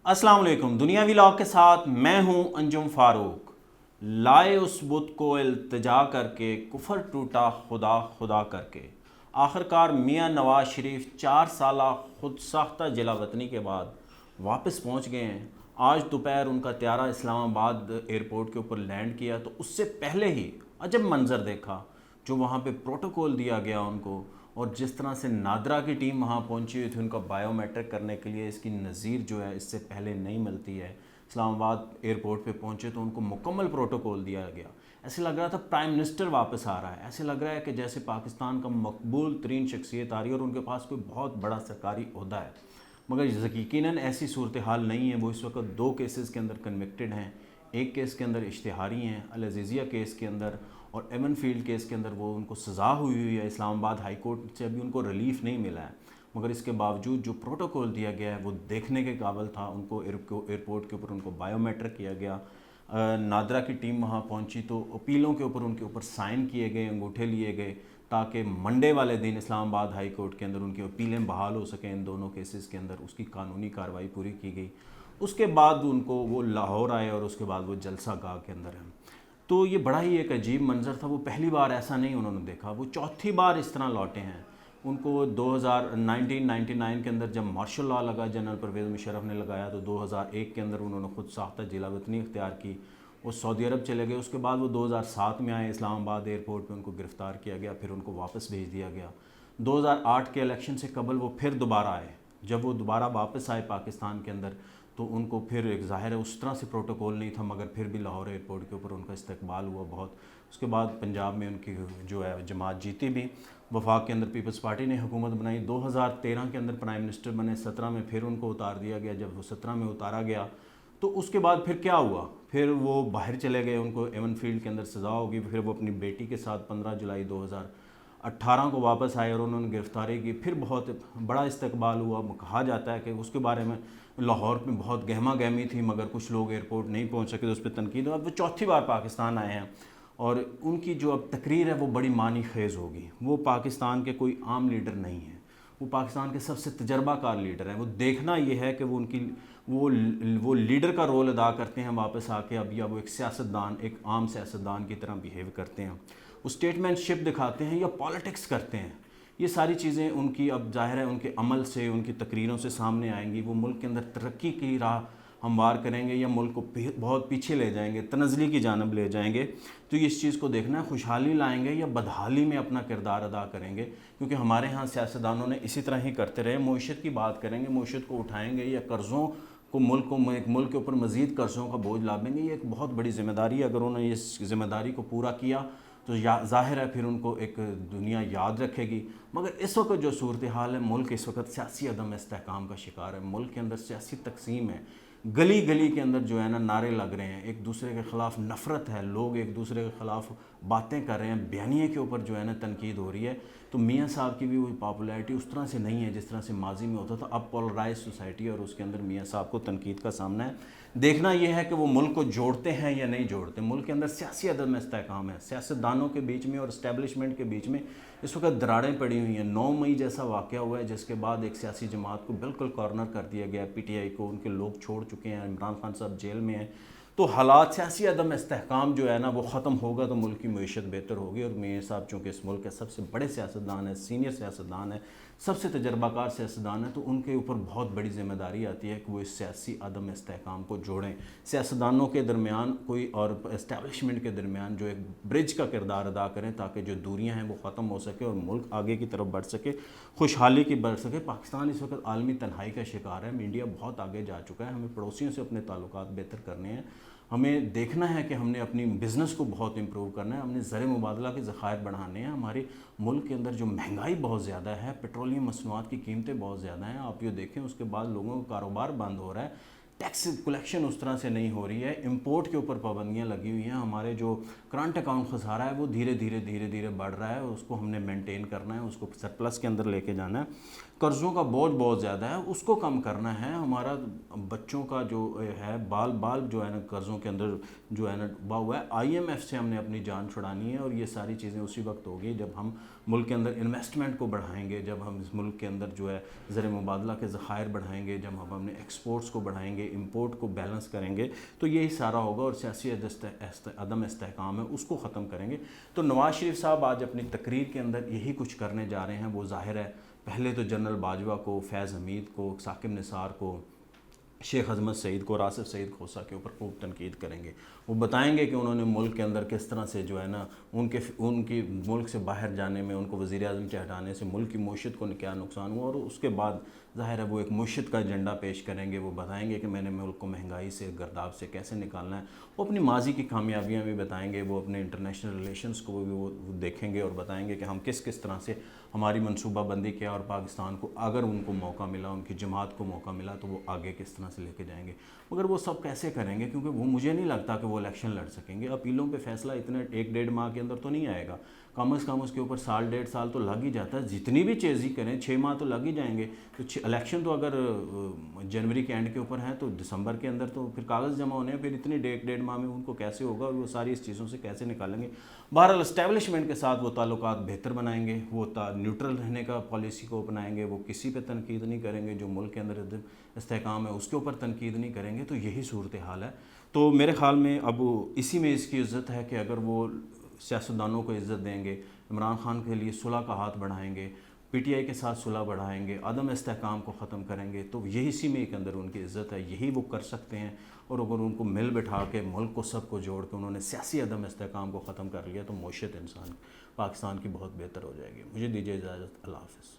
अस्सलाम वालेकुम। दुनियावी व्लॉग के साथ मैं हूं अंजुम फारूक। लाए उस बुत को इल्तिजा करके, कुफर टूटा खुदा खुदा करके। आखिरकार मियां नवाज शरीफ 4 साला खुद साख्ता जिला वतनी के बाद वापस पहुंच गए हैं। आज दोपहर उनका त्यारा इस्लामाबाद एयरपोर्ट के ऊपर लैंड किया तो उससे पहले ही अजब मंजर देखा जो वहाँ पे प्रोटोकॉल दिया गया उनको, और जिस तरह से नादरा की टीम वहाँ पहुंची हुई थी उनका बायोमेट्रिक करने के लिए, इसकी नज़ीर जो है इससे पहले नहीं मिलती है। इस्लामाबाद एयरपोर्ट पे पहुंचे तो उनको मुकम्मल प्रोटोकॉल दिया गया। ऐसे लग रहा था प्राइम मिनिस्टर वापस आ रहा है, ऐसे लग रहा है कि जैसे पाकिस्तान का मकबूल तरीन शख्सियत आ रही है और उनके पास कोई बहुत बड़ा सरकारी ओहदा है। मगर यकीनन ऐसी सूरत हाल नहीं है। वो इस वक्त 2 केसेस के अंदर कन्विक्टेड हैं। एक केस के अंदर इश्तिहारी हैं, अल अज़ीज़िया केस के अंदर, और एवन फील्ड केस के अंदर वो उनको सज़ा हुई है। इस्लामाबाद हाई कोर्ट से अभी उनको रिलीफ नहीं मिला है, मगर इसके बावजूद जो प्रोटोकॉल दिया गया है वो देखने के काबिल था। उनको एयरपोर्ट के ऊपर उनको बायोमेट्रिक किया गया। नादरा की टीम वहाँ पहुँची तो अपीलों के ऊपर उनके ऊपर साइन किए गए, अंगूठे लिए गए, ताकि मंडे वाले दिन इस्लामाबाद हाई कोर्ट के अंदर उनकी अपीलें बहाल हो सकें इन दोनों केसेस के अंदर। उसकी कानूनी कार्रवाई पूरी की गई। उसके बाद उनको वो लाहौर आए और उसके बाद वो जलसा गाह के अंदर हैं। तो ये बड़ा ही एक अजीब मंज़र था। वो पहली बार ऐसा नहीं उन्होंने देखा, वो चौथी बार इस तरह लौटे हैं। उनको 1999 के अंदर जब मार्शल लॉ लगा, जनरल परवेज़ मुशर्रफ ने लगाया, तो 2001 के अंदर उन्होंने खुद साख्ता जिला वतनी इख्तियार की। वो सऊदी अरब चले गए। उसके बाद वो 2007 में आए, इस्लामाबाद एयरपोर्ट पे उनको गिरफ़्तार किया गया, फिर उनको वापस भेज दिया गया। 2008 के इलेक्शन से कबल वो फिर दोबारा आए। जब वो दोबारा वापस आए पाकिस्तान के अंदर तो उनको फिर एक ज़ाहिर है उस तरह से प्रोटोकॉल नहीं था, मगर फिर भी लाहौर एयरपोर्ट के ऊपर उनका इस्तकबाल हुआ बहुत। उसके बाद पंजाब में उनकी जो है जमात जीती भी। वफाक के अंदर पीपल्स पार्टी ने हुकूमत बनाई। 2013 के अंदर प्राइम मिनिस्टर बने। 17 में फिर उनको उतार दिया गया। जब वो 17 में उतारा गया तो उसके बाद फिर क्या हुआ, फिर वो बाहर चले गए। उनको एवन फील्ड के अंदर सज़ा होगी। फिर वो अपनी बेटी के साथ 15 जुलाई 2018 को वापस आए और उन्होंने गिरफ़्तारी की। फिर बहुत बड़ा इस्तकबाल हुआ। कहा जाता है कि उसके बारे में लाहौर में बहुत गहमा गहमी थी, मगर कुछ लोग एयरपोर्ट नहीं पहुंच सके तो उस पर तनकीद। अब वो चौथी बार पाकिस्तान आए हैं और उनकी जो अब तकरीर है वो बड़ी मानी खेज़ होगी। वो पाकिस्तान के कोई आम लीडर नहीं है, वो पाकिस्तान के सबसे तजर्बाकार लीडर हैं। वो देखना ये है कि वो उनकी वो लीडर का रोल अदा करते हैं वापस आके अब, या वो एक सियासतदान, एक आम सियासतदान की तरह बिहेव करते हैं। वो स्टेटमेंटशिप दिखाते हैं या पॉलिटिक्स करते हैं। ये सारी चीज़ें उनकी अब ज़ाहिर है उनके अमल से, उनकी तकरीरों से सामने आएंगी। वो मुल्क के अंदर तरक्की की राह हमवार करेंगे या मुल्क को बहुत पीछे ले जाएंगे, तनज़ली की जानब ले जाएंगे। तो ये इस चीज़ को देखना है, खुशहाली लाएंगे या बदहाली में अपना किरदार अदा करेंगे। क्योंकि हमारे यहाँ सियासतदानों ने इसी तरह ही करते रहे। मईशत की बात करेंगे, मईशत को उठाएंगे या कर्ज़ों को मुल्क के ऊपर मज़ीद कर्ज़ों का बोझ लादेंगे। ये एक बहुत बड़ी ज़िम्मेदारी है। अगर उन्होंने इस ज़िम्मेदारी को पूरा किया तो ज़ाहिर है फिर उनको एक दुनिया याद रखेगी। मगर इस वक्त जो सूरत हाल है, मुल्क इस वक्त सियासी अदम इस्तेहकाम का शिकार है। मुल्क के अंदर सियासी तकसीम है। गली गली के अंदर जो है ना नारे लग रहे हैं, एक दूसरे के ख़िलाफ़ नफ़रत है, लोग एक दूसरे के ख़िलाफ़ बातें कर रहे हैं, बयानिए के ऊपर जो है ना तनकीद हो रही है। तो मियाँ साहब की भी वही पॉपुलैरिटी उस तरह से नहीं है जिस तरह से माजी में होता था। अब पोलराइज सोसाइटी और उसके अंदर मियाँ साहब को तनकीद का सामना है। देखना यह है कि वो मुल्क को जोड़ते हैं या नहीं जोड़ते। मुल्क के अंदर सियासी अदम इस्तेहकाम है, सियासतदानों के बीच में और इस्टेबलिशमेंट के बीच में इस वक्त दरारें पड़ी हुई हैं। 9 मई जैसा वाक़या हुआ है जिसके बाद एक सियासी जमात को बिल्कुल कॉर्नर कर दिया गया। PTI को उनके लोग छोड़ चुके हैं, इमरान खान साहब जेल में हैं। तो हालात, सियासी अदम इस्तेहकाम जो है ना वो ख़त्म होगा तो मुल्क की मईशत बेहतर होगी। और मियाँ साहब चूँकि इस मुल्क के सबसे बड़े सियासतदान हैं, सीनियर सियासतदान है, सबसे तजर्बाकार सियासतदान है, तो उनके ऊपर बहुत बड़ी ज़िम्मेदारी आती है कि वो इस सियासी अदम इस्तेहकाम को जोड़ें। सियासतदानों के दरमियान कोई और इस्टेबलिशमेंट के दरमियान जो एक ब्रिज का किरदार अदा करें ताकि जो दूरियां हैं वो ख़त्म हो सके और मुल्क आगे की तरफ बढ़ सके, खुशहाली की बढ़ सके। पाकिस्तान इस वक्त आलमी तन्हाई का शिकार है। मीडिया बहुत आगे जा चुका है। हमें पड़ोसियों से अपने ताल्लुकात बेहतर करने हैं। हमें देखना है कि हमने अपनी बिज़नेस को बहुत इम्प्रूव करना है। हमने ज़र मुबादला के ज़खायर बढ़ाने हैं। हमारे मुल्क के अंदर जो महंगाई बहुत ज़्यादा है, पेट्रोलियम मसनूआत की कीमतें बहुत ज़्यादा हैं। आप ये देखें, उसके बाद लोगों का कारोबार बंद हो रहा है, टैक्स कलेक्शन उस तरह से नहीं हो रही है, इंपोर्ट के ऊपर पाबंदियां लगी हुई हैं। हमारे जो करंट अकाउंट खसारा है वो धीरे धीरे बढ़ रहा है। उसको हमने मेंटेन करना है, उसको सरप्लस के अंदर लेके जाना है। कर्ज़ों का बोझ बहुत ज़्यादा है, उसको कम करना है। हमारा बच्चों का जो है बाल बाल जो है ना कर्ज़ों के अंदर जो है ना डूबा हुआ है। IMF से हमने अपनी जान छुड़ानी है और ये सारी चीज़ें उसी वक्त होगी जब हम मुल्क के अंदर इन्वेस्टमेंट को बढ़ाएंगे, जब हम इस मुल्क के अंदर जो है ज़र मुबादला के ज़खायर बढ़ाएंगे, जब हम अपने एक्सपोर्ट्स को बढ़ाएंगे, امپورٹ کو بیلنس کریں گے تو یہی سارا ہوگا، اور سیاسی عدم استحکام ہے اس کو ختم کریں گے۔ تو نواز شریف صاحب آج اپنی تقریر کے اندر یہی کچھ کرنے جا رہے ہیں۔ وہ ظاہر ہے پہلے تو جنرل باجوہ کو، فیض حمید کو، ثاقب نثار کو، شیخ عظمت سعید کو، راشد سعید کھوسہ کے اوپر خوب تنقید کریں گے۔ وہ بتائیں گے کہ انہوں نے ملک کے اندر کس طرح سے جو ہے نا ان کی ملک سے باہر جانے میں، ان کو وزیر اعظم کے ہٹانے سے ملک کی معیشت کو کیا نقصان ہوا، اور اس کے بعد ظاہر ہے وہ ایک معیشت کا ایجنڈا پیش کریں گے۔ وہ بتائیں گے کہ میں نے ملک کو مہنگائی سے، گرداب سے کیسے نکالنا ہے۔ وہ اپنی ماضی کی کامیابیاں بھی بتائیں گے، وہ اپنے انٹرنیشنل ریلیشنز کو بھی وہ دیکھیں گے اور بتائیں گے کہ ہم کس طرح سے ہماری منصوبہ بندی کیا، اور پاکستان کو اگر ان کو موقع ملا، ان کی جماعت کو موقع ملا تو وہ آگے کس طرح سے لے کے جائیں گے۔ مگر وہ سب کیسے کریں گے، کیونکہ وہ مجھے نہیں لگتا کہ وہ الیکشن لڑ سکیں گے۔ اپیلوں پہ فیصلہ اتنے 1-1.5 ماہ کے اندر تو نہیں آئے گا، کم از کم اس کے اوپر 1.5 سال تو لگ ہی جاتا ہے۔ جتنی بھی چیزی کریں 6 ماہ تو لگ ہی جائیں گے۔ تو الیکشن تو اگر جنوری کے اینڈ کے اوپر ہیں تو دسمبر کے اندر تو پھر کاغذ جمع ہونے ہیں، پھر اتنی 1.5 ماہ میں ان کو کیسے ہوگا، اور وہ ساری اس چیزوں سے کیسے نکالیں گے۔ بہرحال اسٹیبلشمنٹ کے ساتھ وہ تعلقات بہتر بنائیں گے، وہ نیوٹرل رہنے کا پالیسی کو اپنائیں گے، وہ کسی پہ تنقید نہیں کریں گے، جو ملک کے اندر استحکام ہے اس کے اوپر تنقید نہیں کریں گے۔ تو یہی صورتحال ہے۔ تو میرے خیال میں اب اسی میں اس کی عزت ہے کہ اگر وہ سیاستدانوں کو عزت دیں گے، عمران خان کے لیے صلح کا ہاتھ بڑھائیں گے، پی ٹی آئی کے ساتھ صلح بڑھائیں گے، عدم استحکام کو ختم کریں گے، تو یہی اسی میں کے اندر ان کی عزت ہے، یہی وہ کر سکتے ہیں۔ اور اگر ان کو مل بٹھا کے ملک کو سب کو جوڑ کے انہوں نے سیاسی عدم استحکام کو ختم کر لیا تو معیشت پاکستان کی بہت بہتر ہو جائے گی۔ مجھے دیجیے اجازت، اللہ حافظ۔